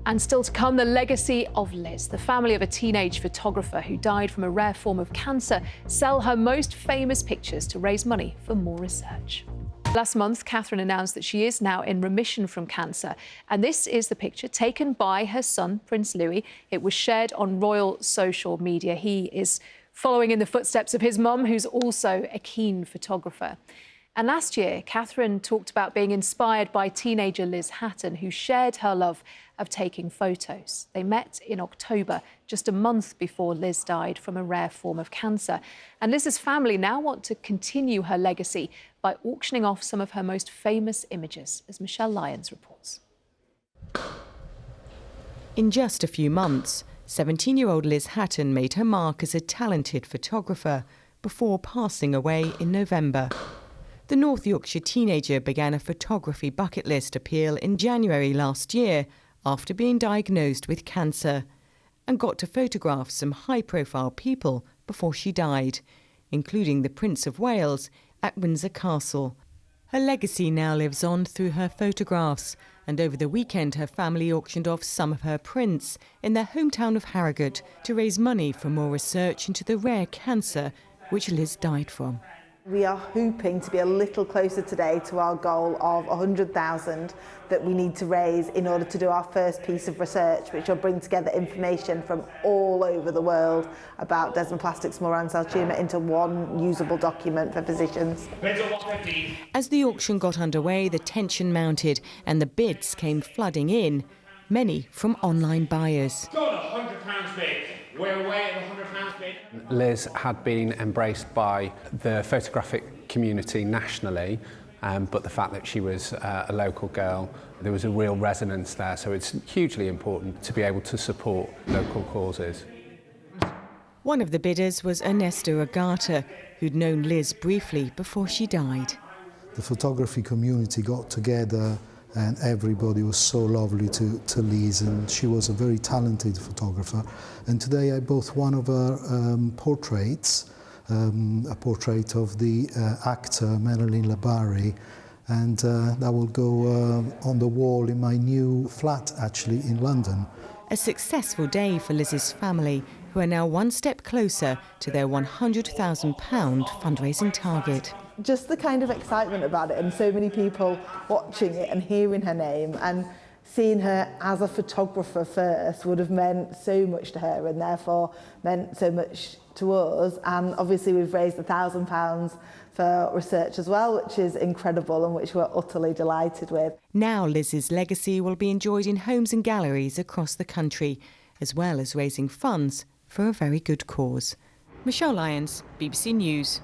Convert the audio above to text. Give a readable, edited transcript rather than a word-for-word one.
And still to come, the legacy of Liz. The family of a teenage photographer who died from a rare form of cancer sell her most famous pictures to raise money for more research. Last month, Catherine announced that she is now in remission from cancer. And this is the picture taken by her son, Prince Louis. It was shared on royal social media. He is following in the footsteps of his mum, who's also a keen photographer. And last year, Catherine talked about being inspired by teenager Liz Hatton, who shared her love of taking photos. They met in October, just a month before Liz died from a rare form of cancer. And Liz's family now want to continue her legacy by auctioning off some of her most famous images, as Michelle Lyons reports. In just a few months, 17-year-old Liz Hatton made her mark as a talented photographer before passing away in November. The North Yorkshire teenager began a photography bucket list appeal in January last year after being diagnosed with cancer, and got to photograph some high-profile people before she died, including the Prince of Wales at Windsor Castle. Her legacy now lives on through her photographs, and over the weekend her family auctioned off some of her prints in their hometown of Harrogate to raise money for more research into the rare cancer which Liz died from. We are hoping to be a little closer today to our goal of 100,000 that we need to raise in order to do our first piece of research, which will bring together information from all over the world about desmoplastic small round cell tumour into one usable document for physicians. As the auction got underway, the tension mounted and the bids came flooding in, many from online buyers. £100 bid. We're away at the £100 bid. Liz had been embraced by the photographic community nationally, but the fact that she was a local girl, there was a real resonance there, so it's hugely important to be able to support local causes. One of the bidders was Ernesto Agata, who'd known Liz briefly before she died. The photography community got together and everybody was so lovely to Liz, and she was a very talented photographer. And today I bought one of her portraits, a portrait of the actor Marilyn LaBarrie, and that will go on the wall in my new flat, actually, in London. A successful day for Liz's family, who are now one step closer to their £100,000 fundraising target. Just the kind of excitement about it, and so many people watching it and hearing her name and seeing her as a photographer first would have meant so much to her, and therefore meant so much to us. And obviously we've raised £1,000 for research as well, which is incredible and which we're utterly delighted with. Now Liz's legacy will be enjoyed in homes and galleries across the country, as well as raising funds for a very good cause. Michelle Lyons, BBC News.